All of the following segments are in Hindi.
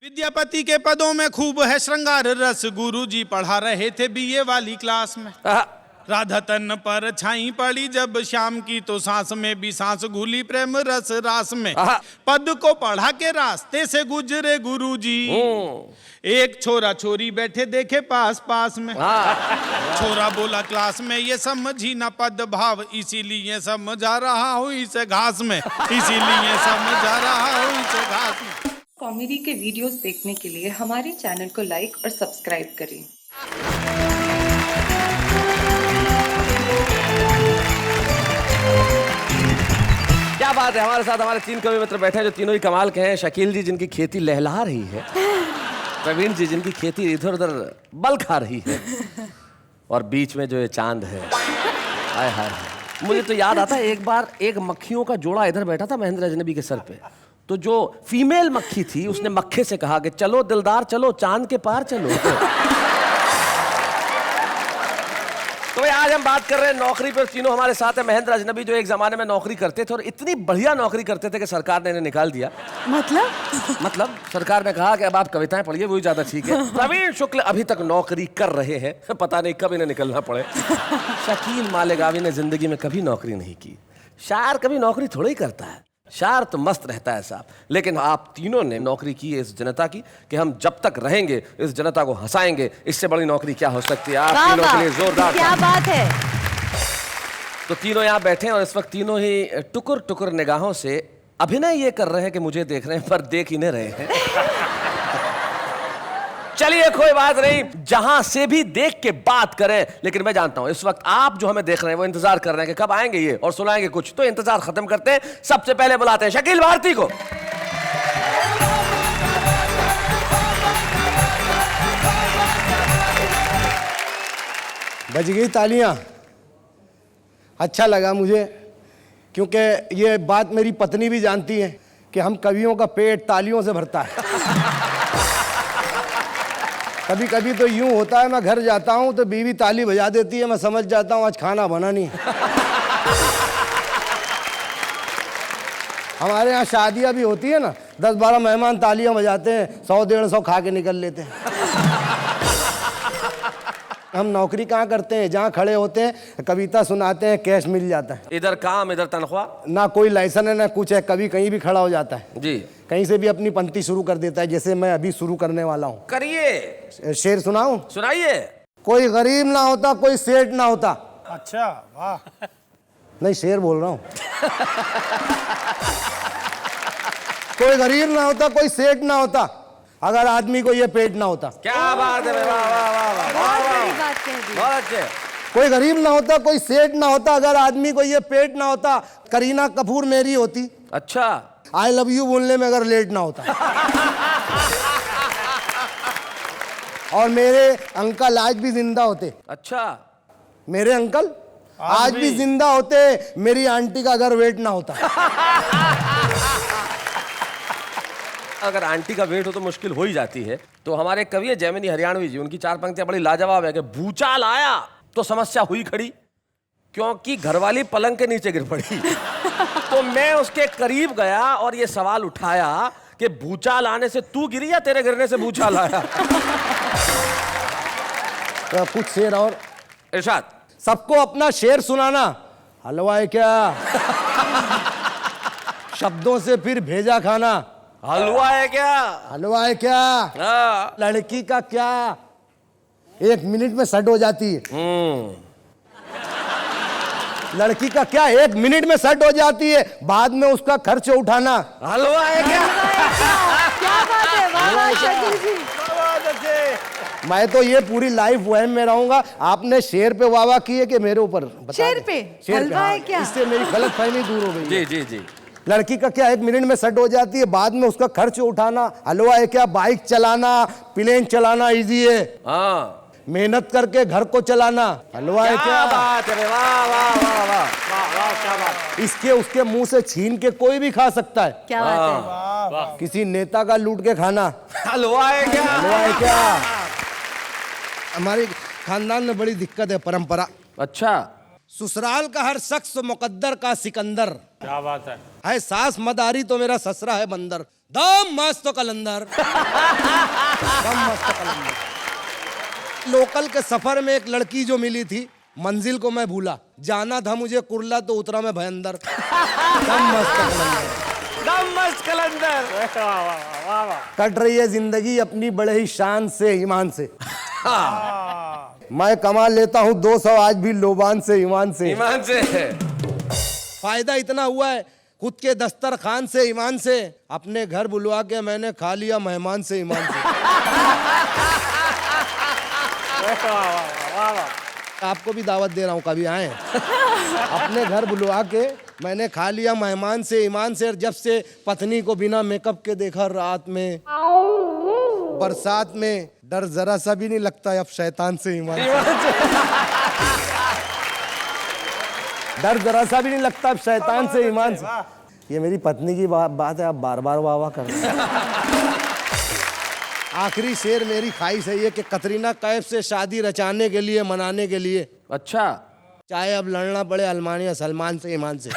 विद्यापति के पदों में खूब है श्रृंगार रस, गुरुजी पढ़ा रहे थे बीए वाली क्लास में। राधा तन पर छाई पड़ी जब शाम की, तो सांस में भी सांस घुली प्रेम रस रास में। पद को पढ़ा के रास्ते से गुजरे गुरुजी, एक छोरा छोरी बैठे देखे पास पास में। छोरा बोला क्लास में ये समझी ना पद भाव, इसीलिए समझा रहा हूँ इसे घास में, इसीलिए समझा रहा हूँ इसे घास में। कॉमेडी के वीडियोस देखने के लिए हमारे चैनल को लाइक और सब्सक्राइब करें। क्या बात है, हमारे साथ हमारे तीन कवि मित्र बैठे हैं जो तीनों ही कमाल के हैं। शकील जी जिनकी खेती लहला रही है, प्रवीण जी जिनकी खेती इधर उधर बल खा रही है, और बीच में जो ये चांद है। हाय हाय, मुझे तो याद आता है एक बार एक मक्खियों का जोड़ा इधर बैठा था महेंद्र अजनबी के सर पे, तो जो फीमेल मक्खी थी उसने मक्खे से कहा कि चलो दिलदार चलो चांद के पार चलो। तो भाई आज हम बात कर रहे हैं नौकरी पर। तीनों हमारे साथ है। महेंद्र अजनबी जो एक जमाने में नौकरी करते थे और इतनी बढ़िया नौकरी करते थे कि सरकार ने इन्हें निकाल दिया। मतलब सरकार ने कहा कि अब आप कविताएं पढ़िए, वही ज्यादा ठीक है। प्रवीण शुक्ल अभी तक नौकरी कर रहे हैं, पता नहीं कब इन्हें निकलना पड़े। शकील मालेगावी ने जिंदगी में कभी नौकरी नहीं की। शायर कभी नौकरी थोड़ी ही करता है, शायर तो मस्त रहता है साहब। लेकिन आप तीनों ने नौकरी की है इस जनता की कि हम जब तक रहेंगे इस जनता को हंसाएंगे। इससे बड़ी नौकरी क्या हो सकती है। आप तीनों के लिए जोरदार क्या बात है। तो तीनों यहाँ बैठे हैं और इस वक्त तीनों ही टुकुर टुकुर निगाहों से अभिनय ये कर रहे हैं कि मुझे देख रहे हैं, पर देख ही नहीं रहे हैं। चलिए कोई बात नहीं, जहां से भी देख के बात करें। लेकिन मैं जानता हूं इस वक्त आप जो हमें देख रहे हैं वो इंतजार कर रहे हैं कि कब आएंगे ये और सुनाएंगे कुछ। तो इंतजार खत्म करते हैं, सबसे पहले बुलाते हैं शकील भारती को। बज गई तालियां। अच्छा लगा मुझे, क्योंकि ये बात मेरी पत्नी भी जानती है कि हम कवियों का पेट तालियों से भरता है। कभी कभी तो यूं होता है, मैं घर जाता हूं तो बीवी ताली बजा देती है, मैं समझ जाता हूं आज खाना बना नहीं। हमारे यहाँ शादियां भी होती है ना, 10-12 मेहमान तालियां बजाते हैं, 100-150 खा के निकल लेते हैं। हम नौकरी कहाँ करते हैं, जहाँ खड़े होते हैं कविता सुनाते हैं, कैश मिल जाता है। इधर काम इधर तनख्वाह, ना कोई लाइसेंस है ना कुछ है। कभी कहीं भी खड़ा हो जाता है जी, कहीं से भी अपनी पंक्ति शुरू कर देता है, जैसे मैं अभी शुरू करने वाला हूँ। करिए, शेर सुनाऊं? सुनाइए। कोई गरीब ना होता, कोई सेठ ना होता। अच्छा वाह। नहीं, शेर बोल रहा हूँ। कोई गरीब ना होता, कोई सेठ ना होता, अगर आदमी को ये पेट ना होता। क्या बात है, वाह वाह वाह वाह, बात कह दी। बहुत अच्छे। कोई गरीब ना होता, कोई सेठ ना होता, अगर आदमी को ये पेट ना होता, करीना कपूर मेरी होती। अच्छा, आई लव यू बोलने में अगर लेट ना होता। और मेरे अंकल आज भी जिंदा होते। अच्छा, मेरे अंकल आज भी जिंदा होते, मेरी आंटी का अगर वेट ना होता। अगर आंटी का वेट हो तो मुश्किल हो ही जाती है। तो हमारे कवि है जैमिनी हरियाणवी जी, उनकी 4 पंक्तियां बड़ी लाजवाब है कि भूचाल आया तो समस्या हुई खड़ी, क्योंकि घरवाली पलंग के नीचे गिर पड़ी। तो मैं उसके करीब गया और ये सवाल उठाया कि भूचाल आने से तू गिरी या तेरे गिरने से भूचाल आया। तो कुछ शेर और इरशाद। सबको अपना शेर सुनाना, हलवा है क्या? शब्दों से फिर भेजा खाना, हलवा है क्या? हलवा है क्या? हाँ। लड़की का क्या 1 मिनट में सेट हो जाती है। लड़की का क्या 1 मिनट में सेट हो जाती है, बाद में उसका खर्च उठाना। हलवा है क्या? क्या बात है, वाह वाह शकील जी। मैं तो ये पूरी लाइफ वहम में रहूंगा। आपने शेर पे वाह की है कि मेरे ऊपर? शेर पे हलवा है क्या? इससे मेरी गलतफहमी दूर हो गई। जी जी जी। लड़की का क्या 1 मिनट में सेट हो जाती है, बाद में उसका खर्च उठाना। हलवा है क्या? बाइक चलाना, प्लेन चलाना इजी है, हाँ, मेहनत करके घर को चलाना हलवा है क्या? बात है, वाह वाह वाह वाह वाह, क्या बात। इसके उसके मुंह से छीन के कोई भी खा सकता है। क्या बात है। किसी नेता का लूट के खाना, हलवा है क्या? हलवा है क्या? हमारे खानदान में बड़ी दिक्कत है, परंपरा। अच्छा, ससुराल का हर शख्स मुकद्दर का सिकंदर। क्या बात है। सास मदारी तो मेरा ससुरा है बंदर। दम मस्त कलंदर। दम मस्त कलंदर। लोकल के सफर में एक लड़की जो मिली थी, मंजिल को मैं भूला, जाना था मुझे कुर्ला तो उतरा मैं भयंदर। दम मस्त कलंदर। दम मस्त कलंदर। वाह वाह वाह वाह। कट रही है जिंदगी अपनी बड़े ही शान से, ईमान से। मैं कमा लेता हूँ 200 आज भी लोबान से, ईमान से। ईमान से। फायदा इतना हुआ है खुद के दस्तरखान से, ईमान से। अपने घर बुलवा के मैंने खा लिया मेहमान से, ईमान से। आपको भी दावत दे रहा हूँ, कभी आए। अपने घर बुलवा के मैंने खा लिया मेहमान से, ईमान से। और जब से पत्नी को बिना मेकअप के देखा रात में, बरसात में, डर जरा सा भी नहीं लगता अब शैतान से, ईमान से। डर जरा सा भी नहीं लगता अब शैतान से, ईमान से। ये मेरी पत्नी की बात है, आप बार बार वाह वाह कर रहे हैं। आखिरी शेर मेरी ख्वाहिश है ये कि कतरीना कैफ से शादी रचाने के लिए, मनाने के लिए, अच्छा, चाहे अब लड़ना पड़े अल्मानिया सलमान से, ईमान से।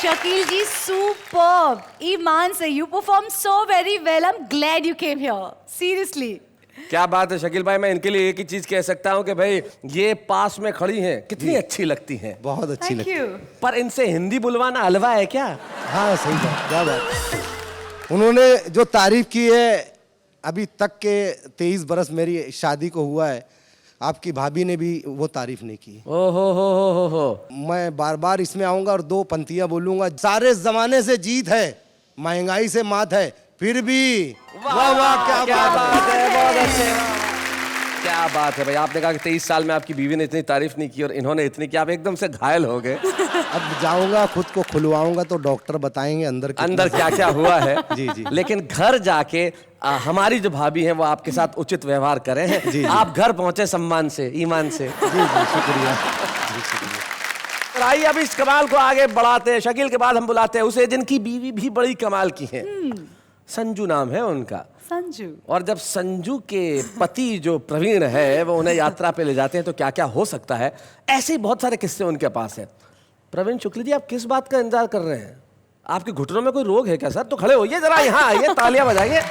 Shakil ji, superb. Iman se, you performed so very well. I'm glad you came here. Seriously. क्या बात है शकील भाई। मैं इनके लिए एक ही चीज कह सकता हूँ कि भाई ये पास में खड़ी हैं, कितनी अच्छी लगती हैं। बहुत अच्छी Thank लगती you. पर इनसे हिंदी बुलवाना हलवा है क्या? हाँ सही बात, क्या बात। उन्होंने जो तारीफ की है अभी तक के 23 बरस मेरी शादी को हुआ है, आपकी भाभी ने भी वो तारीफ नहीं की। ओ हो। मैं बार बार इसमें आऊंगा और 2 पंक्तियां बोलूंगा। सारे जमाने से जीत है, महंगाई से मात है, फिर भी वाह वाह क्या बात है। बहुत अच्छे। क्या बात है भाई। आपने कहा कि 23 साल में आपकी बीवी ने इतनी तारीफ नहीं की और इन्होंने इतनी की, आप एकदम से घायल हो गए। अब जाऊंगा खुद को खुलवाऊंगा तो डॉक्टर बताएंगे अंदर क्या क्या हुआ है। जी जी। लेकिन घर जाके हमारी जो भाभी हैं वो आपके साथ उचित व्यवहार करें हैं। जी। आप घर पहुंचे सम्मान से, ईमान से। जी जी शुक्रिया जी शुक्रिया। और आइए अब इस कमाल को आगे बढ़ाते हैं। शकील के बाद हम बुलाते हैं उसे जिनकी बीवी भी बड़ी कमाल की है। संजू नाम है उनका। संजू। और जब संजू के पति जो प्रवीण है वो उन्हें यात्रा पे ले जाते हैं तो क्या क्या हो सकता है, ऐसे ही बहुत सारे किस्से उनके पास हैं। प्रवीण शुक्ल जी, आप किस बात का इंतजार कर रहे हैं? आपके घुटनों में कोई रोग है क्या सर? तो खड़े होइए जरा, यहाँ आइए, तालियां बजाइए।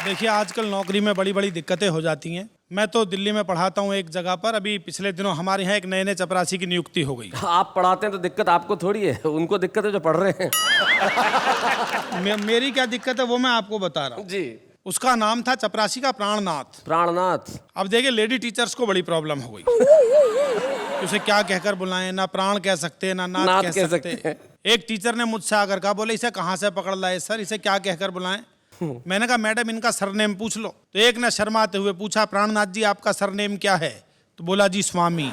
देखिए आजकल नौकरी में बड़ी बड़ी दिक्कतें हो जाती हैं। मैं तो दिल्ली में पढ़ाता हूँ एक जगह पर। अभी पिछले दिनों हमारे यहाँ एक नए चपरासी की नियुक्ति हो गई। आप पढ़ाते हैं तो दिक्कत आपको थोड़ी है, उनको दिक्कत है जो पढ़ रहे हैं। मेरी क्या दिक्कत है वो मैं आपको बता रहा हूँ जी। उसका नाम था चपरासी का प्राणनाथ। प्राणनाथ। अब देखिए लेडी टीचर्स को बड़ी प्रॉब्लम हो गई। उसे क्या कहकर बुलाएं, ना प्राण कह सकते ना नाथ कह सकते। एक टीचर ने मुझसे आकर कहा, बोले इसे कहाँ से पकड़ लाए सर, इसे क्या कहकर बुलाएं? मैंने कहा मैडम इनका सरनेम पूछ लो। तो एक ने शर्माते हुए पूछा, प्राणनाथ जी आपका सरनेम क्या है? तो बोला जी स्वामी।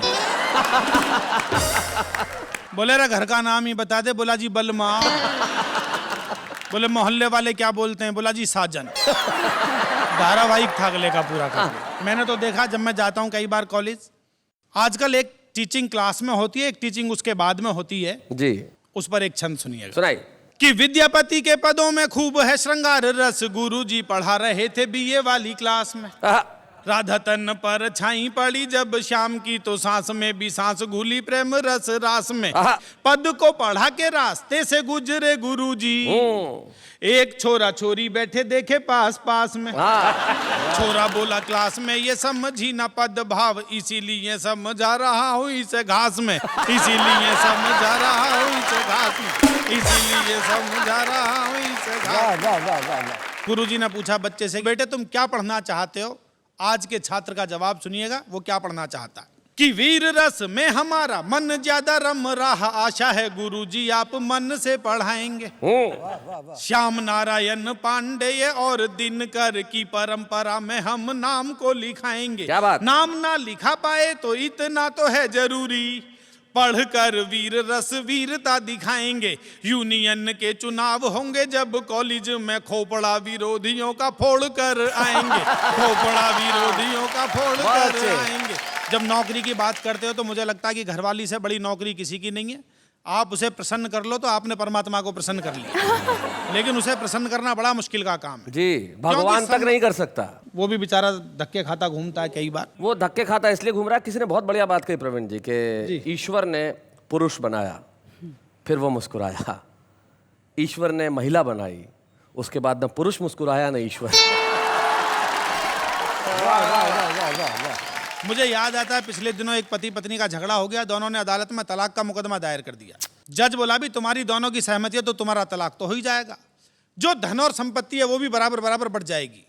बोले रे घर का नाम ही बता दे। बोला जी बलमा। बोले मोहल्ले वाले क्या बोलते हैं? बोला जी साजन। धारावाहिक था अगले का पूरा का। मैंने तो देखा जब मैं जाता हूँ कई बार कॉलेज, आजकल एक टीचिंग क्लास में होती है, एक टीचिंग उसके बाद में होती है जी। उस पर एक छंद सुनिएगा। सुनाइए। कि विद्यापति के पदों में खूब है श्रृंगार रस, गुरुजी पढ़ा रहे थे बीए वाली क्लास में। राधा तन पर छाई पड़ी जब शाम की, तो सांस में भी सांस घुली प्रेम रस रास में। पद को पढ़ा के रास्ते से गुजरे गुरुजी, एक छोरा छोरी बैठे देखे पास पास में। छोरा बोला क्लास में ये समझी ना पद भाव, इसीलिए समझा रहा हूँ इसे घास में। इसीलिए समझा रहा हूँ इसे घास में। इसीलिए समझा रहा हूँ इसे घास। गुरुजी ने पूछा बच्चे से, बेटे तुम क्या पढ़ना चाहते हो? आज के छात्र का जवाब सुनिएगा, वो क्या पढ़ना चाहता है। कि वीर रस में हमारा मन ज्यादा रम रहा, आशा है गुरुजी आप मन से पढ़ाएंगे। श्याम नारायण पांडेय और दिनकर की परंपरा में हम नाम को लिखाएंगे। क्या बात? नाम ना लिखा पाए तो इतना तो है जरूरी, पढ़कर वीर रस वीरता दिखाएंगे। यूनियन के चुनाव होंगे जब कॉलेज में, खोपड़ा विरोधियों का फोड़ कर आएंगे। खोपड़ा विरोधियों का फोड़ कर आएंगे। जब नौकरी की बात करते हो तो मुझे लगता है कि घरवाली से बड़ी नौकरी किसी की नहीं है। आप उसे प्रसन्न कर लो तो आपने परमात्मा को प्रसन्न कर लिया। लेकिन उसे प्रसन्न करना बड़ा मुश्किल का काम है। जी, भगवान तक नहीं कर सकता। वो भी बेचारा धक्के खाता घूमता है कई बार। वो धक्के खाता इसलिए घूम रहा है। किसी ने बहुत बढ़िया बात कही प्रवीण जी के ईश्वर ने पुरुष बनाया, फिर वो मुस्कुराया। ईश्वर ने महिला बनाई, उसके बाद न पुरुष मुस्कुराया न ईश्वर। मुझे याद आता है पिछले दिनों एक पति पत्नी का झगड़ा हो गया, दोनों ने अदालत में तलाक का मुकदमा दायर कर दिया। जज बोला भी तुम्हारी दोनों की सहमति है तो तुम्हारा तलाक तो हो ही जाएगा, जो धन और संपत्ति है वो भी बराबर बराबर बढ़ जाएगी,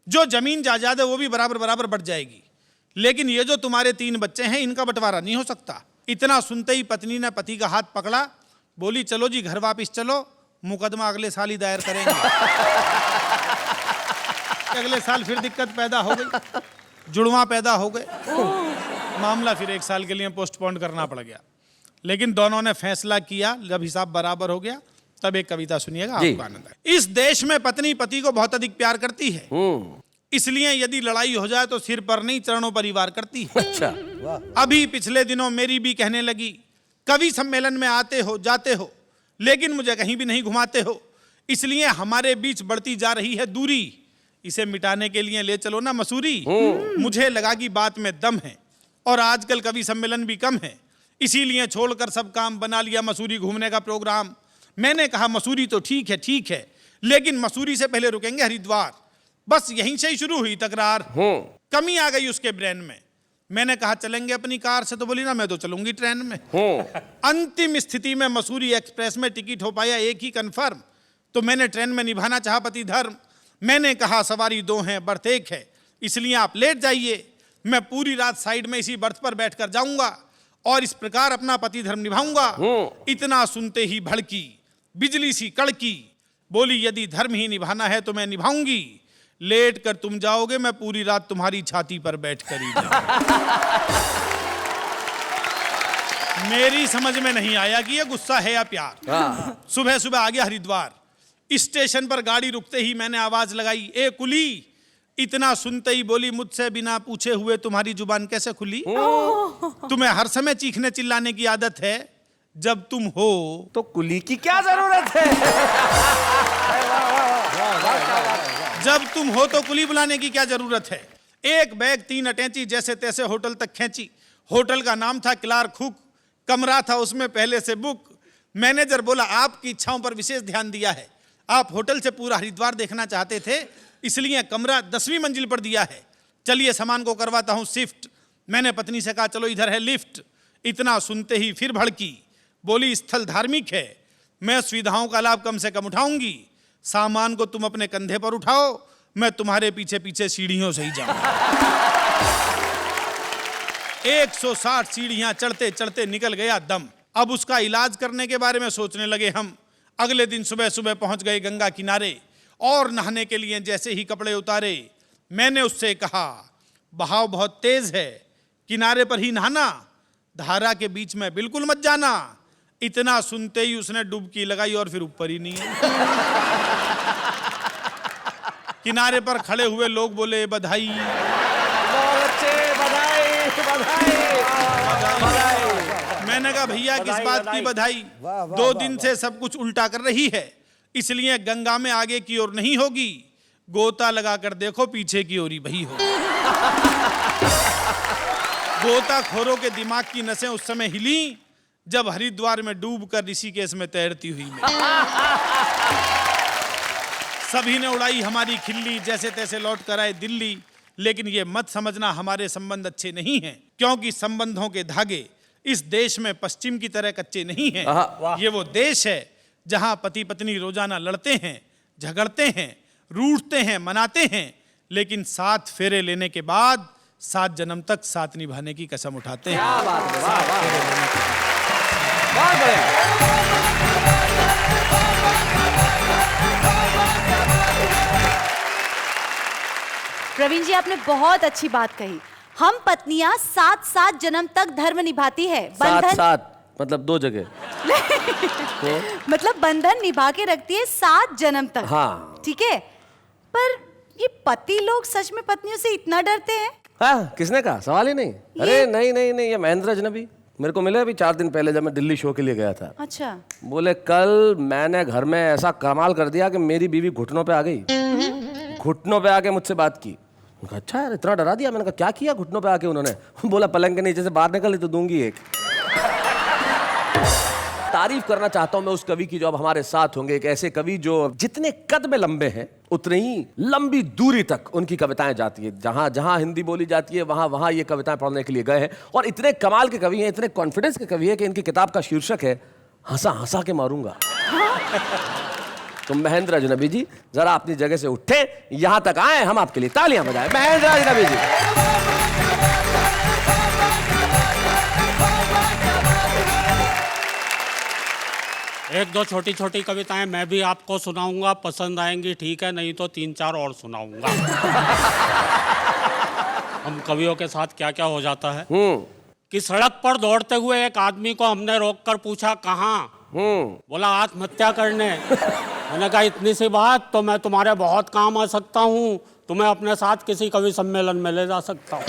जो जमीन जायदाद है वो भी बराबर बराबर बढ़ जाएगी, लेकिन ये जो तुम्हारे 3 बच्चे हैं इनका बंटवारा नहीं हो सकता। इतना सुनते ही पत्नी ने पति का हाथ पकड़ा, बोली चलो जी घर वापिस चलो, मुकदमा अगले साल ही दायर करेंगे। अगले साल फिर दिक्कत पैदा हो गई, जुड़वा पैदा हो गए, मामला फिर 1 साल के लिए पोस्टपोन करना पड़ गया। लेकिन दोनों ने फैसला किया, जब हिसाब बराबर हो गया तब एक कविता सुनिएगा, आपको आनंद आएगा। इस देश में पत्नी पति को बहुत अधिक प्यार करती है, इसलिए यदि लड़ाई हो जाए तो सिर पर नहीं चरणों पर ही वार करती है। अच्छा, अभी पिछले दिनों मेरी भी कहने लगी, कवि सम्मेलन में आते हो जाते हो लेकिन मुझे कहीं भी नहीं घुमाते हो, इसलिए हमारे बीच बढ़ती जा रही है दूरी, इसे मिटाने के लिए ले चलो ना मसूरी। मुझे लगा कि बात में दम है और आजकल कवि सम्मेलन भी कम है, इसीलिए छोड़कर सब काम बना लिया मसूरी घूमने का प्रोग्राम। मैंने कहा मसूरी तो ठीक है, लेकिन मसूरी से पहले रुकेंगे हरिद्वार। बस यहीं से ही शुरू हुई तकरार, कमी आ गई उसके ब्रेन में। मैंने कहा चलेंगे अपनी कार से, तो बोली ना मैं तो चलूंगी ट्रेन में। अंतिम स्थिति में मसूरी एक्सप्रेस में टिकट हो पाया एक ही कंफर्म, तो मैंने ट्रेन में निभाना चाहा पति धर्म। मैंने कहा सवारी 2 हैं बर्थ 1 है, इसलिए आप लेट जाइए, मैं पूरी रात साइड में इसी बर्थ पर बैठकर जाऊंगा और इस प्रकार अपना पति धर्म निभाऊंगा। इतना सुनते ही भड़की, बिजली सी कड़की, बोली यदि धर्म ही निभाना है तो मैं निभाऊंगी, लेट कर तुम जाओगे मैं पूरी रात तुम्हारी छाती पर बैठ कर ही जाऊंगा। मेरी समझ में नहीं आया कि ये गुस्सा है या प्यार। सुबह सुबह आ गया हरिद्वार, स्टेशन पर गाड़ी रुकते ही मैंने आवाज लगाई, ए कुली। इतना सुनते ही बोली, मुझसे बिना पूछे हुए तुम्हारी जुबान कैसे खुली? तुम्हें हर समय चीखने चिल्लाने की आदत है, जब तुम हो तो कुली की क्या जरूरत है? जब तुम हो तो कुली बुलाने की क्या जरूरत है? एक बैग 3 अटैची जैसे तैसे होटल तक खींची। होटल का नाम था क्लार्क हुक, कमरा था उसमें पहले से बुक। मैनेजर बोला आपकी इच्छाओं पर विशेष ध्यान दिया है, आप होटल से पूरा हरिद्वार देखना चाहते थे, इसलिए कमरा 10वीं मंजिल पर दिया है, चलिए सामान को करवाता हूं शिफ्ट। मैंने पत्नी से कहा चलो इधर है लिफ्ट। इतना सुनते ही फिर भड़की, बोली स्थल धार्मिक है, मैं सुविधाओं का लाभ कम से कम उठाऊंगी, सामान को तुम अपने कंधे पर उठाओ, मैं तुम्हारे पीछे पीछे सीढ़ियों से ही जाऊंगा। 160 सीढ़ियां चढ़ते चढ़ते निकल गया दम। अब उसका इलाज करने के बारे में सोचने लगे हम। अगले दिन सुबह सुबह पहुंच गए गंगा किनारे और नहाने के लिए जैसे ही कपड़े उतारे, मैंने उससे कहा बहाव बहुत तेज है, किनारे पर ही नहाना, धारा के बीच में बिल्कुल मत जाना। इतना सुनते ही उसने डुबकी लगाई और फिर ऊपर ही नहीं है। किनारे पर खड़े हुए लोग बोले बधाई, मैंने कहा भैया किस बात की बधाई? 2 दिन से सब कुछ उल्टा कर रही है, इसलिए गंगा में आगे की ओर नहीं होगी, गोता लगाकर देखो पीछे की ओर ही वही हो। गोताखोरों के दिमाग की नसें उस समय हिली जब हरिद्वार में डूबकर ऋषिकेश में तैरती हुई मैं। सभी ने उड़ाई हमारी खिल्ली, जैसे तैसे लौट कर आए दिल्ली। लेकिन ये मत समझना हमारे संबंध अच्छे नहीं हैं, क्योंकि संबंधों के धागे इस देश में पश्चिम की तरह कच्चे नहीं हैं। ये वो देश है जहां पति पत्नी रोजाना लड़ते हैं, झगड़ते हैं, रूठते हैं, मनाते हैं, लेकिन 7 फेरे लेने के बाद 7 जन्म तक साथ निभाने की कसम उठाते हैं। क्या बात है, वाह वाह, बहुत बढ़िया। प्रवीण जी आपने बहुत अच्छी बात कही। हम पत्नियां 7 जन्म तक धर्म निभाती है, बंधन 7 मतलब 2 जगह मतलब बंधन निभा के रखती है 7 जन्म तक। हाँ। ठीक है, पर ये पति लोग सच में पत्नियों से इतना डरते हैं? हाँ, किसने कहा? सवाल ही नहीं। अरे नहीं नहीं नहीं, ये महेंद्र अजनबी मेरे को मिले अभी 4 दिन पहले जब मैं दिल्ली शो के लिए गया था। अच्छा। बोले कल मैंने घर में ऐसा कमाल कर दिया कि मेरी बीवी घुटनों पे आ गई। घुटनों पे आके मुझसे बात की। मैंने कहा अच्छा यार इतना डरा दिया। मैंने कहा क्या किया घुटनों पे आके उन्होंने? बोला पलंग के नीचे से बाहर निकली तो दूंगी एक। तारीफ करना चाहता हूं मैं उस कवि की जो अब हमारे साथ होंगे, एक ऐसे कवि जो जितने कद में लंबे हैं उतनी ही लंबी दूरी तक उनकी कविताएं जाती है। जहां जहां हिंदी बोली जाती है वहां वहां ये कविताएं पढ़ने के लिए गए हैं और इतने कमाल के कवि हैं, इतने कॉन्फिडेंस के कवि हैं कि इनकी किताब का शीर्षक है हंसा हंसा के मारूंगा। तो महेंद्र अजनबी जी जरा अपनी जगह से उठे, यहां तक आए, हम आपके लिए तालियां बजाएं। महेंद्र अजनबी जी। एक दो छोटी छोटी कविताएं मैं भी आपको सुनाऊंगा, पसंद आएंगी ठीक है, नहीं तो 3-4 और सुनाऊंगा। हम कवियों के साथ क्या क्या हो जाता है कि सड़क पर दौड़ते हुए एक आदमी को हमने रोककर पूछा कहाँ? बोला आत्महत्या करने। मैंने कहा इतनी सी बात तो मैं तुम्हारे बहुत काम आ सकता हूँ, तुम्हें अपने साथ किसी कवि सम्मेलन में ले जा सकता हूँ।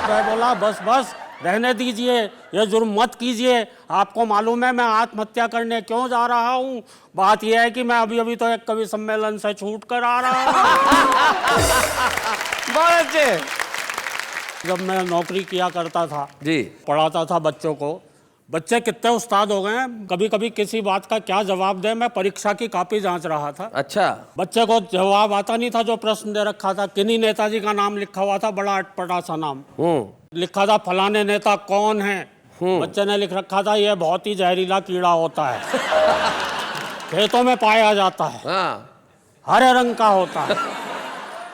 मैं बोला बस बस रहने दीजिए, ये जुर्म मत कीजिए, आपको मालूम है मैं आत्महत्या करने क्यों जा रहा हूँ? बात यह है कि मैं अभी अभी तो एक कवि सम्मेलन से छूट कर आ रहा हूँ। बहुत अच्छे। जब मैं नौकरी किया करता था जी, पढ़ाता था बच्चों को, बच्चे कितने उस्ताद हो गए हैं, कभी कभी किसी बात का क्या जवाब दे। मैं परीक्षा की कॉपी जांच रहा था। अच्छा। बच्चे को जवाब आता नहीं था जो प्रश्न दे रखा था। किन्हीं नेताजी का नाम लिखा हुआ था, बड़ा अटपटा सा नाम लिखा था, फलाने नेता कौन है? बच्चे ने लिख रखा था ये बहुत ही जहरीला कीड़ा होता है, खेतों में पाया जाता है, हरे रंग का होता है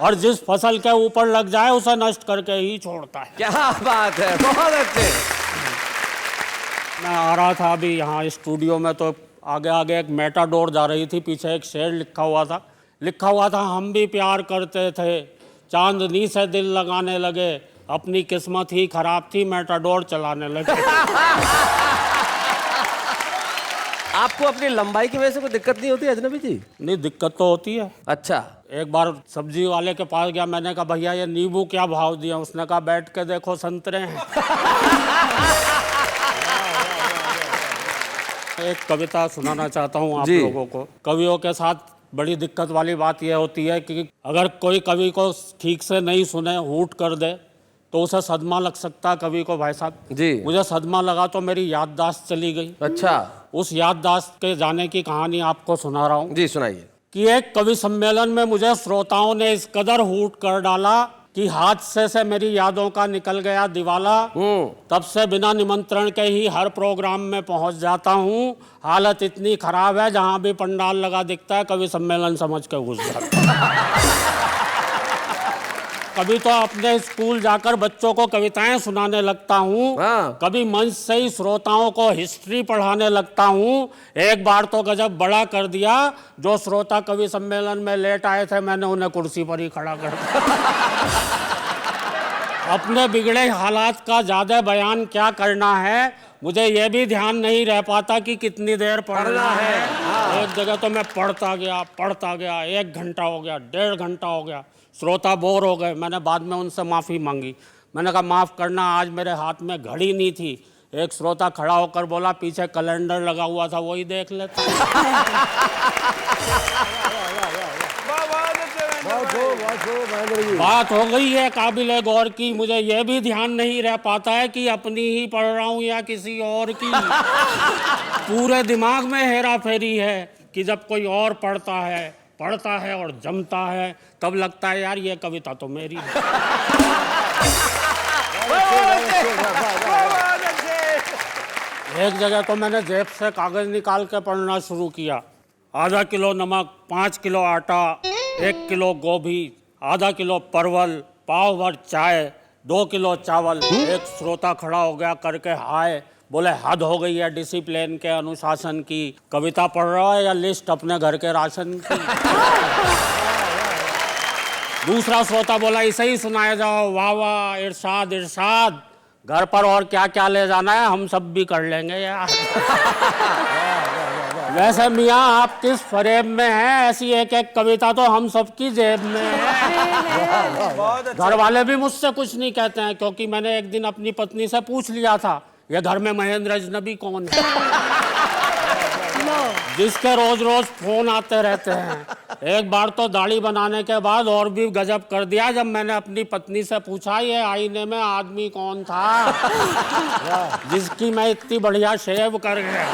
और जिस फसल के ऊपर लग जाए उसे नष्ट करके ही छोड़ता है। क्या बात है, बहुत अच्छे। मैं आ रहा था अभी यहाँ स्टूडियो में तो आगे आगे एक मेटाडोर जा रही थी, पीछे एक शेर लिखा हुआ था हम भी प्यार करते थे, चांदनी से दिल लगाने लगे, अपनी किस्मत ही खराब थी, मेटाडोर चलाने लगे। आपको अपनी लंबाई की वजह से कोई दिक्कत नहीं होती अजनबी जी? नहीं दिक्कत तो होती है। अच्छा। एक बार सब्जी वाले के पास गया, मैंने कहा भैया ये नींबू क्या भाव दिया? उसने कहा बैठ के देखो संतरे हैं। एक कविता सुनाना चाहता हूँ आप लोगों को। कवियों के साथ बड़ी दिक्कत वाली बात यह होती है कि अगर कोई कवि को ठीक से नहीं सुने, हूट कर दे, तो उसे सदमा लग सकता कवि को। भाई साहब जी, मुझे सदमा लगा तो मेरी याददाश्त चली गई। अच्छा। उस याददाश्त के जाने की कहानी आपको सुना रहा हूँ। जी सुनाइए। कि एक कवि सम्मेलन में मुझे श्रोताओं ने इस कदर हूट कर डाला कि हादसे से मेरी यादों का निकल गया दिवाला। तब से बिना निमंत्रण के ही हर प्रोग्राम में पहुंच जाता हूँ। हालत इतनी खराब है जहां भी पंडाल लगा दिखता है कवि सम्मेलन समझ के घुस जाता। कभी तो अपने स्कूल जाकर बच्चों को कविताएं सुनाने लगता हूँ, कभी मंच से ही श्रोताओं को हिस्ट्री पढ़ाने लगता हूँ। एक बार तो गजब बड़ा कर दिया, जो श्रोता कवि सम्मेलन में लेट आए थे मैंने उन्हें कुर्सी पर ही खड़ा कर दिया। अपने बिगड़े हालात का ज्यादा बयान क्या करना है, मुझे यह भी ध्यान नहीं रह पाता कि कितनी देर पढ़ना है। एक जगह तो मैं पढ़ता गया, 1 घंटा हो गया, 1.5 घंटा हो गया, श्रोता बोर हो गए। मैंने बाद में उनसे माफ़ी मांगी। मैंने कहा माफ़ करना, आज मेरे हाथ में घड़ी नहीं थी। एक श्रोता खड़ा होकर बोला पीछे कैलेंडर लगा हुआ था, वही देख लेता। बात हो गई है काबिल गौर की, मुझे यह भी ध्यान नहीं रह पाता है कि अपनी ही पढ़ रहा हूँ या किसी और की। पूरे दिमाग में हेरा फेरी है कि जब कोई और पढ़ता है और जमता है तब लगता है यार ये कविता तो मेरी है। एक जगह तो मैंने जेब से कागज निकाल के पढ़ना शुरू किया। आधा किलो नमक, 5 किलो आटा, 1 किलो गोभी, आधा किलो परवल, पाव भर चाय, 2 किलो चावल। एक श्रोता खड़ा हो गया करके हाय, बोले हद हो गई है डिसिप्लिन के, अनुशासन की। कविता पढ़ रहा है या लिस्ट अपने घर के राशन की? दूसरा श्रोता बोला इसे ही सुनाया जाओ, वाह वाह, इरशाद इरशाद। घर पर और क्या क्या ले जाना है हम सब भी कर लेंगे यार। वैसे मियाँ आप किस फरेब में हैं? ऐसी एक एक कविता तो हम सबकी जेब में है। घर वाले भी मुझसे कुछ नहीं कहते हैं, क्योंकि मैंने एक दिन अपनी पत्नी से पूछ लिया था, ये घर में महेंद्र अजनबी कौन है जिसके रोज रोज फोन आते रहते हैं। एक बार तो दाढ़ी बनाने के बाद और भी गजब कर दिया, जब मैंने अपनी पत्नी से पूछा ये आईने में आदमी कौन था जिसकी मैं इतनी बढ़िया शेव कर गया।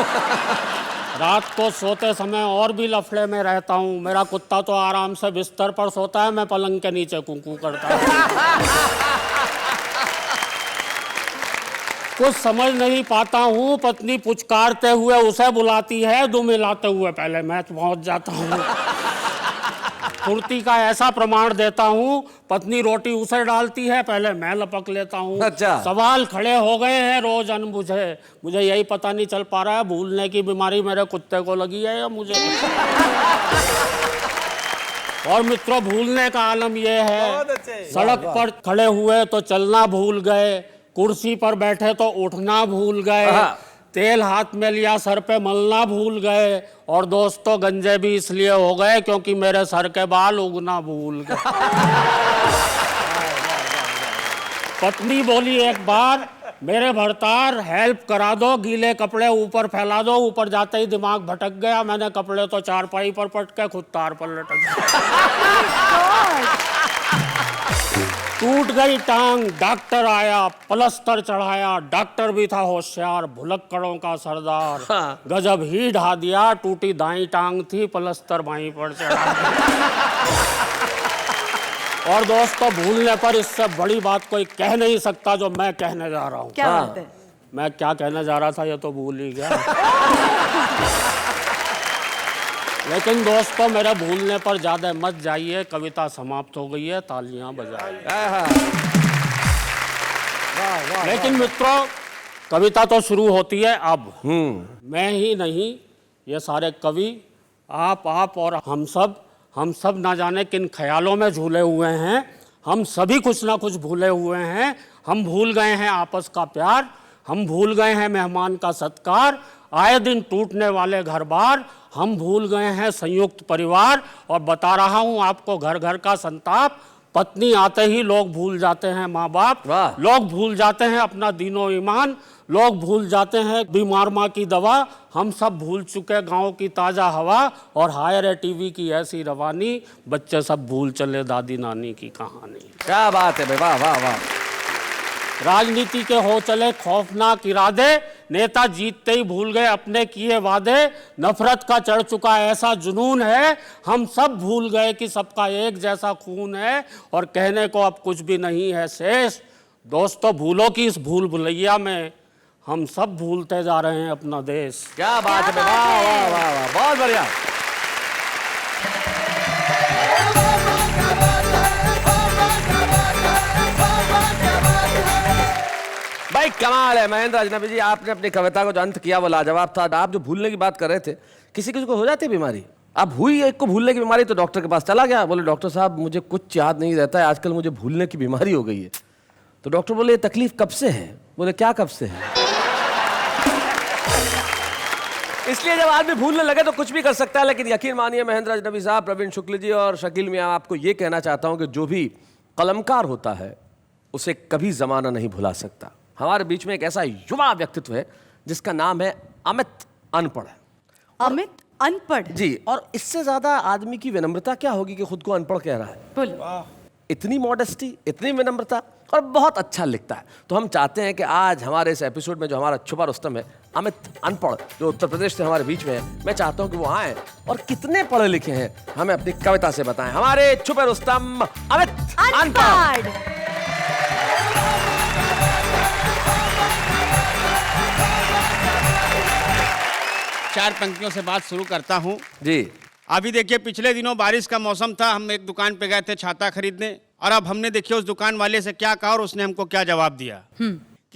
रात को सोते समय और भी लफड़े में रहता हूँ। मेरा कुत्ता तो आराम से बिस्तर पर सोता है, मैं पलंग के नीचे कुकू करता हूँ। कुछ समझ नहीं पाता हूँ, पत्नी पुचकारते हुए उसे बुलाती है, दुम हिलाते हुए पहले मैं पहुंच जाता हूँ। फुर्ती का ऐसा प्रमाण देता हूँ, पत्नी रोटी उसे डालती है, पहले मैं लपक लेता हूँ। अच्छा। सवाल खड़े हो गए हैं रोज अनबुझे, मुझे यही पता नहीं चल पा रहा है भूलने की बीमारी मेरे कुत्ते को लगी है या मुझे। और मित्रों, भूलने का आलम यह है, सड़क पर खड़े हुए तो चलना भूल गए, कुर्सी पर बैठे तो उठना भूल गए, तेल हाथ में लिया सर पे मलना भूल गए, और दोस्तों गंजे भी इसलिए हो गए क्योंकि मेरे सर के बाल उगना भूल गए। पत्नी बोली एक बार, मेरे भरतार हेल्प करा दो, गीले कपड़े ऊपर फैला दो। ऊपर जाते ही दिमाग भटक गया, मैंने कपड़े तो चारपाई पर पटके खुद तार पर लटक गया। टूट गई टांग, डॉक्टर आया, प्लास्टर चढ़ाया, डॉक्टर भी था होशियार, भुलक्कड़ों का सरदार, गजब ही ढा दिया, टूटी दाई टांग थी, प्लास्टर बाई पर चढ़ा। और दोस्तों, भूलने पर इससे बड़ी बात कोई कह नहीं सकता जो मैं कहने जा रहा हूँ। क्या बात है? मैं क्या कहने जा रहा था ये तो भूल ही गया। लेकिन दोस्तों, मेरे भूलने पर ज्यादा मत जाइए, कविता समाप्त हो गई है, तालियां बजाइए। लेकिन मित्रों, कविता तो शुरू होती है अब। मैं ही नहीं, ये सारे कवि, आप और हम सब ना जाने किन ख्यालों में झूले हुए हैं। हम सभी कुछ ना कुछ भूले हुए हैं। हम भूल गए हैं आपस का प्यार, हम भूल गए हैं मेहमान का सत्कार, आए दिन टूटने वाले घर बार, हम भूल गए हैं संयुक्त परिवार। और बता रहा हूं आपको घर घर का संताप, पत्नी आते ही लोग भूल जाते हैं माँ बाप, लोग भूल जाते हैं अपना दीनो ईमान, लोग भूल जाते हैं बीमार माँ की दवा, हम सब भूल चुके गांव की ताज़ा हवा, और हाय रे टीवी की ऐसी रवानी, बच्चे सब भूल चले दादी नानी की कहानी। क्या बात है भाई, वाह वाह वाह। राजनीति के हो चले खौफनाक इरादे, नेता जीतते ही भूल गए अपने किए वादे, नफरत का चढ़ चुका ऐसा जुनून है, हम सब भूल गए कि सबका एक जैसा खून है, और कहने को अब कुछ भी नहीं है शेष। दोस्तों, भूलों की इस भूल भुलैया में हम सब भूलते जा रहे हैं अपना देश। क्या बात है, वाह वाह वाह वाह, बहुत बढ़िया। भाई कमाल है महेंद्र अजनबी जी, आपने अपनी कविता को जो अंत किया वो लाजवाब था। आप जो भूलने की बात कर रहे थे, किसी किसी को हो जाती है बीमारी, अब हुई एक को भूलने की बीमारी तो डॉक्टर के पास चला गया, बोले डॉक्टर साहब मुझे कुछ याद नहीं रहता है, आजकल मुझे भूलने की बीमारी हो गई है। तो डॉक्टर बोले ये तकलीफ कब से है? बोले क्या कब से है? इसलिए जब आदमी भूलने लगे तो कुछ भी कर सकता है। लेकिन यकीन मानिए महेंद्र अजनबी साहब, प्रवीण शुक्ल जी और शकील मियां, आपको ये कहना चाहता हूं कि जो भी कलमकार होता है उसे कभी जमाना नहीं भुला सकता। हमारे बीच में एक ऐसा युवा व्यक्तित्व है जिसका नाम है अमित अनपढ़। अमित अनपढ़ जी, और इससे ज्यादा आदमी की विनम्रता क्या होगी कि खुद को अनपढ़ कह रहा है। बोलो। इतनी मॉडेस्टी, इतनी विनम्रता, और बहुत अच्छा लिखता है। तो हम चाहते हैं कि आज हमारे इस एपिसोड में जो हमारा छुपा रुस्तम है अमित अनपढ़, जो उत्तर प्रदेश से हमारे बीच में है, मैं चाहता हूं कि वो आए और कितने पढ़े लिखे हैं हमें अपनी कविता से बताएं। हमारे छुपे रुस्तम अमित अनपढ़। चार पंक्तियों से बात शुरू करता हूँ जी। अभी देखिए, पिछले दिनों बारिश का मौसम था, हम एक दुकान पे गए थे छाता खरीदने, और अब हमने देखिए उस दुकान वाले से क्या कहा और उसने हमको क्या जवाब दिया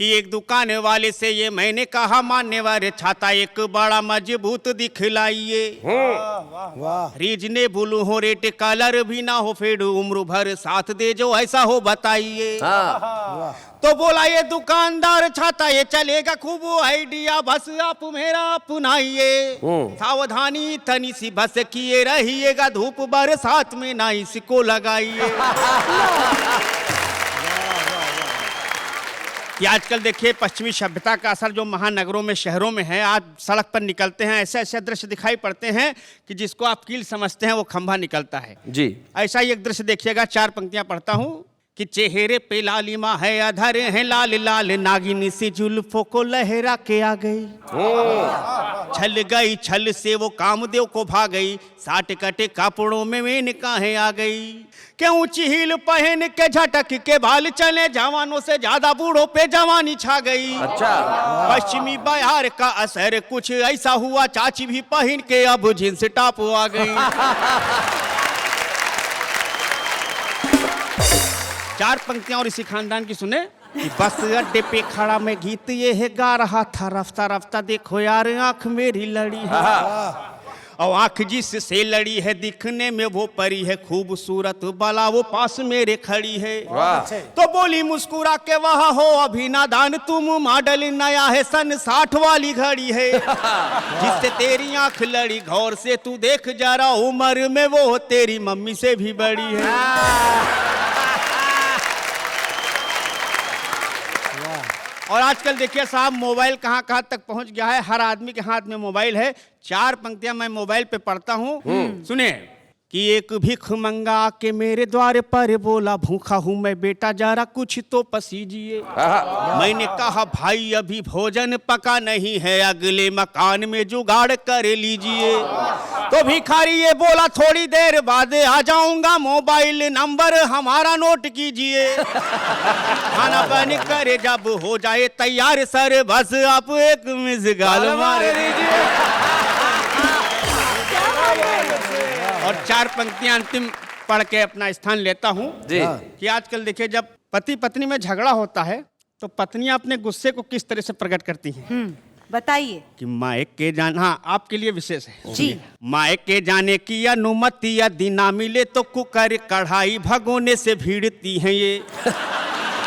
कि एक दुकान वाले से ये मैंने कहा, मान्यवर छाता एक बड़ा मजबूत दिखलाइए, रीजनेबल हो रेट, कलर भी ना हो फेड, उम्र भर साथ दे जो ऐसा हो बताइए। तो बोला ये दुकानदार छाता ये चलेगा खूब आइडिया, बस आप मेरा अपनाइए, सावधानी तनी सी बस किए रहिएगा, धूप बरसात में ना इसको लगाइए। कि आजकल देखिए पश्चिमी सभ्यता का असर जो महानगरों में, शहरों में है, आज सड़क पर निकलते हैं ऐसे ऐसे दृश्य दिखाई पड़ते हैं कि जिसको आप कील समझते हैं वो खंभा निकलता है जी। ऐसा ही एक दृश्य देखिएगा, 4 पंक्तियां पढ़ता हूं कि चेहरे पे लालिमा है, अधर है लाल लाल, नागिनी सी जुल्फों को लहरा के आ गई, छल गई छल से वो कामदेव को भाग गई, 60 कटे कपड़ों में मेनकाहें आ गई, के ऊंची हील पहन के झटक के बाल चले, जवानों से ज्यादा बूढ़ों पे जवानी छा गई। अच्छा। पश्चिमी बिहार का असर कुछ ऐसा हुआ, चाची भी पहन के अब जींस टॉप आ गई। 4 पंक्तियां और इसी खानदान की सुने कि बस अड्डे पे खड़ा मैं गीत ये है गा रहा था, रफ्ता रफ्ता देखो यार आंख मेरी लड़ी है, और आंख जिससे लड़ी है दिखने में वो परी है, खूबसूरत बाला वो पास मेरे खड़ी है। तो बोली मुस्कुरा के वहाँ हो अभी नादान तुम, मॉडल नया है सन 60 वाली घड़ी है, जिससे तेरी आंख लड़ी गौर से तू देख जरा, उम्र में वो तेरी मम्मी से भी बड़ी है। और आजकल देखिए साहब मोबाइल कहाँ कहाँ तक पहुंच गया है, हर आदमी के हाथ में मोबाइल है। 4 पंक्तियां मैं मोबाइल पे पढ़ता हूँ, सुने कि एक भिख मंगा के मेरे द्वार पर बोला, भूखा हूँ मैं बेटा जरा कुछ तो पसीजिए, मैंने कहा भाई अभी भोजन पका नहीं है, अगले मकान में जुगाड़ कर लीजिए। तो भिखारी ये बोला थोड़ी देर बाद आ जाऊंगा, मोबाइल नंबर हमारा नोट कीजिए, खाना बन कर जब हो जाए तैयार सर, बस आप एक मिस कॉल मार दीजिए। और 4 पंक्तियां अंतिम पढ़ के अपना स्थान लेता हूं कि आजकल देखिए जब पति पत्नी में झगड़ा होता है तो पत्नियां अपने गुस्से को किस तरह से प्रकट करती हैं। बताइए। कि मायके जाना, हाँ आपके लिए विशेष है जी। मायके जाने की अनुमति यदि ना मिले तो कुकर कढ़ाई भगोने से भीड़ती हैं ये,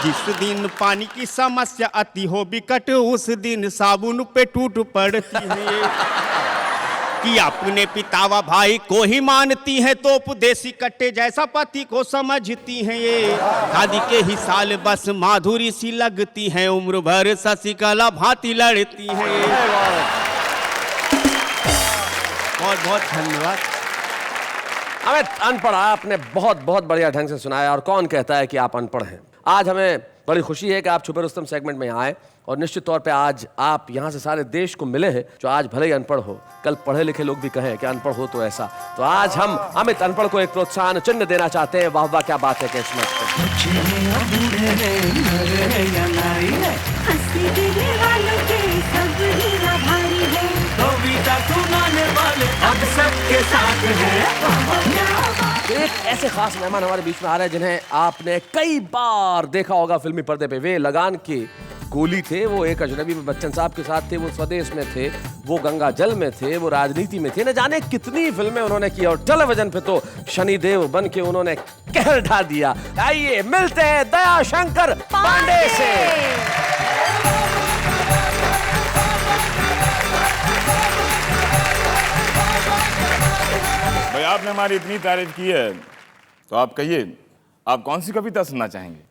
जिस दिन पानी की समस्या अति हो बिकट, उस दिन साबुन पे टूट पड़ती है ये, कि अपने पितावा भाई को ही मानती हैं तो उपदेशी कट्टे जैसा पति को समझती हैं ये, शादी के ही साल बस माधुरी सी लगती हैं, उम्र भर शशिकला भांति लड़ती हैं ये। बहुत बहुत धन्यवाद। अमित अनपढ़ आपने बहुत बहुत बढ़िया ढंग से सुनाया, और कौन कहता है कि आप अनपढ़ हैं। आज हमें बड़ी खुशी है कि आप छुपे रुस्तम सेगमेंट में आए, और निश्चित तौर पे आज आप यहाँ से सारे देश को मिले हैं जो आज भले ही अनपढ़ हो, कल पढ़े लिखे लोग भी कहें कि अनपढ़ हो तो ऐसा। तो आज हम अमित अनपढ़ को एक प्रोत्साहन चिन्ह देना चाहते हैं। वाह वाह क्या बात है किस्मत। एक ऐसे खास मेहमान हमारे बीच में आ रहे हैं जिन्हें आपने कई बार देखा होगा फिल्मी पर्दे पे। वे लगान के गोली थे, वो एक अजनबी में बच्चन साहब के साथ थे, वो स्वदेश में थे, वो गंगा जल में थे, वो राजनीति में थे, न जाने कितनी फिल्में उन्होंने की, और टेलीविजन पे तो शनिदेव बन के उन्होंने कहर ढा दिया। आइए मिलते हैं दया शंकर पांडे से। भाई आपने हमारी इतनी तारीफ की है तो आप कहिए आप कौन सी कविता सुनना चाहेंगे?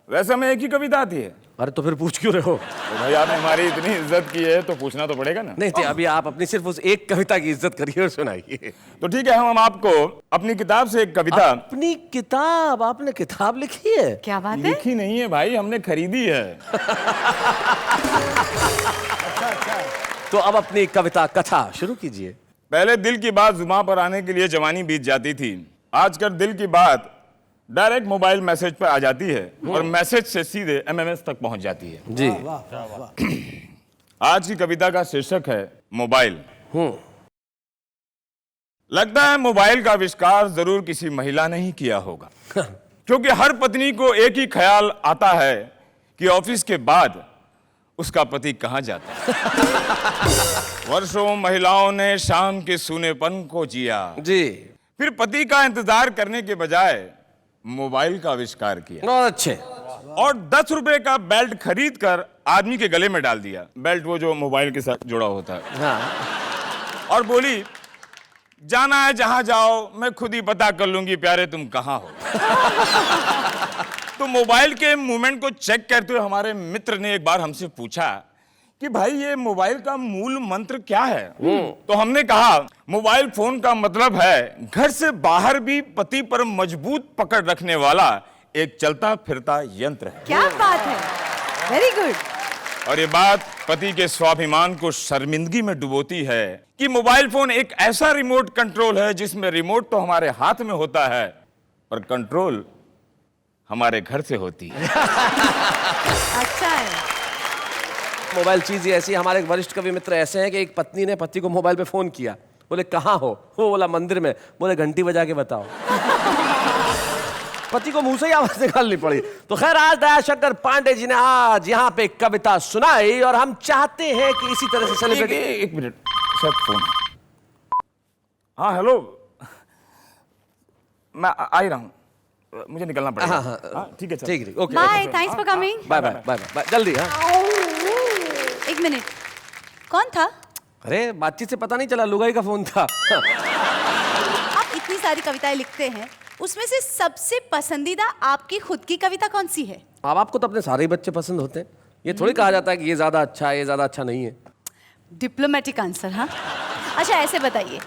वैसे हमें एक ही कविता आती है। अरे तो फिर पूछ क्यों रहे हो? तो भाई आपने हमारी इतनी इज्जत की है तो पूछना तो पड़ेगा ना। नहीं तो अभी आप अपनी सिर्फ उस एक कविता की इज्जत करिए और सुनाइए। तो ठीक है, हम आपको अपनी किताब से एक कविता। अपनी किताब? आपने किताब लिखी है? क्या बात है? लिखी नहीं है भाई, हमने खरीदी है। तो अब अपनी कविता कथा शुरू कीजिए। पहले दिल की बात जुबान पर आने के लिए जवानी बीत जाती थी, आजकल दिल की बात डायरेक्ट मोबाइल मैसेज पर आ जाती है और मैसेज से सीधे एमएमएस तक पहुंच जाती है। जी। आज की कविता का शीर्षक है मोबाइल। लगता है मोबाइल का आविष्कार जरूर किसी महिला ने ही किया होगा, क्योंकि हर पत्नी को एक ही ख्याल आता है कि ऑफिस के बाद उसका पति कहाँ जाता है। वर्षों महिलाओं ने शाम के सूनेपन को जिया जी। फिर पति का इंतजार करने के बजाय मोबाइल का आविष्कार किया बहुत अच्छे। और 10 रुपए का बेल्ट खरीद कर आदमी के गले में डाल दिया। बेल्ट वो जो मोबाइल के साथ जुड़ा होता है। हाँ। और बोली, जाना है जहां जाओ, मैं खुद ही पता कर लूंगी प्यारे तुम कहां हो। तो मोबाइल के मूवमेंट को चेक करते हुए हमारे मित्र ने एक बार हमसे पूछा कि भाई ये मोबाइल का मूल मंत्र क्या है। तो हमने कहा, मोबाइल फोन का मतलब है घर से बाहर भी पति पर मजबूत पकड़ रखने वाला एक चलता फिरता यंत्र है। क्या बात है, वेरी गुड। और ये बात पति के स्वाभिमान को शर्मिंदगी में डुबोती है कि मोबाइल फोन एक ऐसा रिमोट कंट्रोल है जिसमें रिमोट तो हमारे हाथ में होता है पर कंट्रोल हमारे घर से होती है। अच्छा है। मोबाइल चीज ही ऐसी। हमारे एक वरिष्ठ कवि मित्र ऐसे हैं कि एक पत्नी ने पति को मोबाइल पे फोन किया, बोले कहाँ हो, वो बोला मंदिर में, बोले घंटी बजा के बताओ। पति को मुंह से ही आवाज निकालनी पड़ी। तो खैर आज दयाशंकर पांडे जी ने आज यहाँ पे एक कविता सुनाई और हम चाहते हैं कि इसी तरह से सेलिब्रेट। एक मिनट, सब फोन। हाँ हेलो, मैं आ ही रहा हूँ, मुझे निकलना पड़ेगा। हाँ ठीक है, ठीक है, okay, bye, thanks for coming. Bye bye bye bye, जल्दी। हाँ एक मिनट, कौन था? अरे बातचीत से पता नहीं चला, लुगाई का फोन था। आप इतनी सारी कविताएं लिखते हैं, उसमें से सबसे पसंदीदा आपकी खुद की कविता कौन सी है? अब आपको तो अपने सारे ही बच्चे पसंद होते हैं, ये थोड़ी कहा जाता है कि ये ज्यादा अच्छा है, ये ज्यादा अच्छा नहीं है। Diplomatic answer. हाँ अच्छा, ऐसे बताइए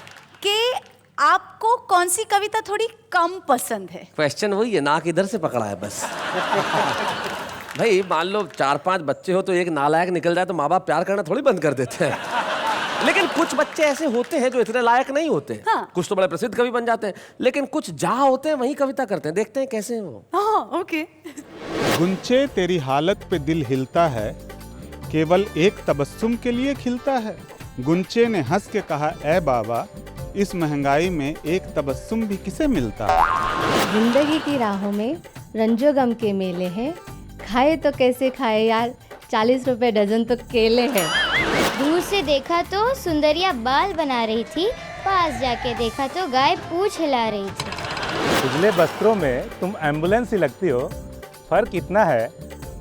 कि आपको कौन सी कविता थोड़ी कम पसंद है? क्वेश्चन वही है, नाक इधर से पकड़ा है बस। भाई मान लो 4-5 बच्चे हो तो एक नालायक निकल जाए तो माँ बाप प्यार करना थोड़ी बंद कर देते हैं। लेकिन कुछ बच्चे ऐसे होते हैं जो इतने लायक नहीं होते। हाँ। कुछ तो बड़े प्रसिद्ध कवि बन जाते हैं, लेकिन कुछ जहाँ होते हैं वहीं कविता करते हैं। देखते हैं कैसे हैं वो। हाँ ओके। गुंचे तेरी हालत पे दिल हिलता है, केवल एक तबस्सुम के लिए खिलता है। गुंचे ने हंस के कहा, ऐ बाबा इस महंगाई में एक तबस्सुम भी किसे मिलता है। जिंदगी की राहों में रंजो गम के मेले हैं, खाए तो कैसे खाए यार, 40 रुपए डजन तो केले हैं। दूर से देखा तो सुंदरिया बाल बना रही थी, पास जाके देखा तो गाय पूंछ हिला रही थी। उजले वस्त्रों में तुम एम्बुलेंस ही लगती हो, फर्क इतना है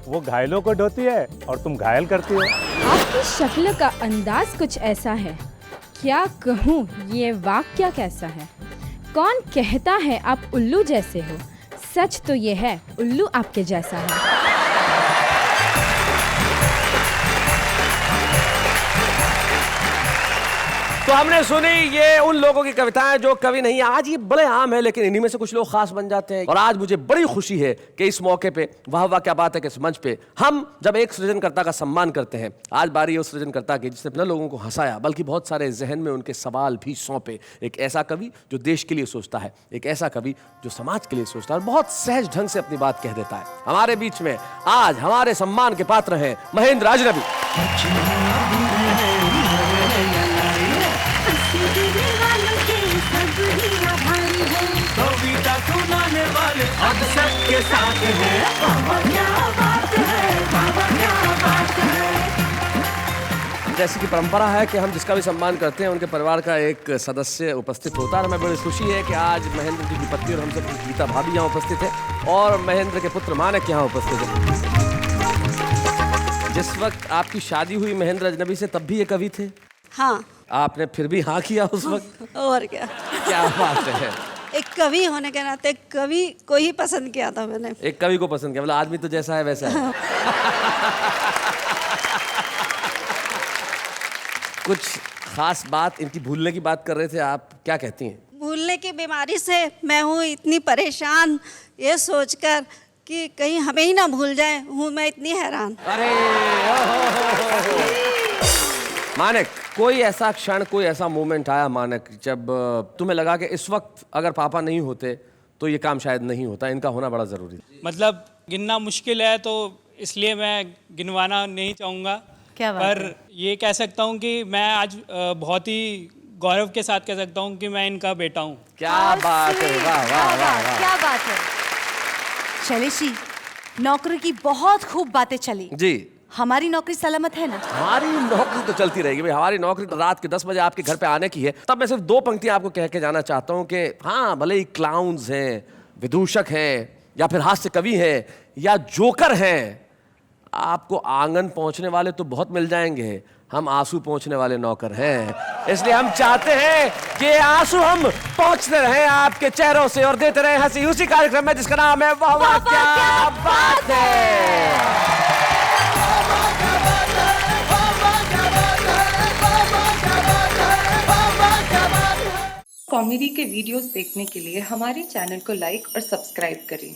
वो घायलों को ढोती है और तुम घायल करती हो। आपकी शक्ल का अंदाज कुछ ऐसा है, क्या कहूँ ये वाक्य कैसा है। कौन कहता है आप उल्लू जैसे हो, सच तो ये है उल्लू आपके जैसा है। तो हमने सुनी ये उन लोगों की कविताएं जो कवि नहीं। आज ये बड़े आम है, लेकिन इन्हीं में से कुछ लोग खास बन जाते हैं। और आज मुझे बड़ी खुशी है कि इस मौके पे, वाह वाह क्या बात है कि इस मंच पे हम जब एक सृजनकर्ता का सम्मान करते हैं, आज बारी है उस सृजनकर्ता की जिसने न लोगों को हंसाया बल्कि बहुत सारे जहन में उनके सवाल भी सौंपे। एक ऐसा कवि जो देश के लिए सोचता है, एक ऐसा कवि जो समाज के लिए सोचता है और बहुत सहज ढंग से अपनी बात कह देता है। हमारे बीच में आज हमारे सम्मान के पात्र हैं महेंद्र अजनबी। सबके साथ है, बाबा क्या बात है, बाबा क्या बात है। जैसी कि परंपरा है कि हम जिसका भी सम्मान करते हैं उनके परिवार का एक सदस्य उपस्थित होता है। हमें बड़ी खुशी है कि आज महेंद्र जी की पत्नी और हम सब गीता भाभी यहाँ उपस्थित है और महेंद्र के पुत्र मानक यहाँ उपस्थित है। जिस वक्त आपकी शादी हुई महेंद्र अजनबी से, तब भी ये कवि थे? हाँ। आपने फिर भी हाँ किया उस वक्त? और क्या। क्या बात है। एक कवि होने के नाते कवि को ही पसंद किया था मैंने। एक कवि को पसंद किया, मतलब आदमी तो जैसा है वैसा है। कुछ खास बात, इनकी भूलने की बात कर रहे थे आप, क्या कहती हैं? भूलने की बीमारी से मैं हूँ इतनी परेशान, ये सोचकर कि कहीं हमें ही ना भूल जाए, हूँ मैं इतनी हैरान। अरे मानक, कोई ऐसा क्षण, कोई ऐसा मोमेंट आया मानक जब तुम्हें लगा कि इस वक्त अगर पापा नहीं होते तो ये काम शायद नहीं होता, इनका होना बड़ा जरूरी है? मतलब गिनना मुश्किल है तो इसलिए मैं गिनवाना नहीं चाहूँगा, क्या बात पर है? ये कह सकता हूँ कि मैं आज बहुत ही गौरव के साथ कह सकता हूँ कि मैं इनका बेटा हूँ। क्या बात है, वाह वाह वाह वाह। क्या बात है। शैलेश जी, नौकरी की बहुत खूब बातें चली जी। हमारी नौकरी सलामत है ना? हमारी नौकरी तो चलती रहेगी भाई, हमारी नौकरी तो रात के 10 बजे आपके घर पे आने की है। तब मैं सिर्फ 2 पंक्तियां आपको कह के जाना चाहता हूं कि हाँ, भले ही क्लाउन्स हैं, विदूषक हैं, या फिर हास्य कवि हैं, या जोकर हैं, आपको आंगन पहुंचने वाले तो बहुत मिल जाएंगे, हम आंसू पहुंचने वाले नौकर हैं। इसलिए हम चाहते हैं कि आंसू हम पहुंचते रहें आपके चेहरों से और देते रहें हंसी उसी कार्यक्रम में जिसका नाम है वाह वाह क्या बात है। कॉमेडी के वीडियोस देखने के लिए हमारे चैनल को लाइक और सब्सक्राइब करें।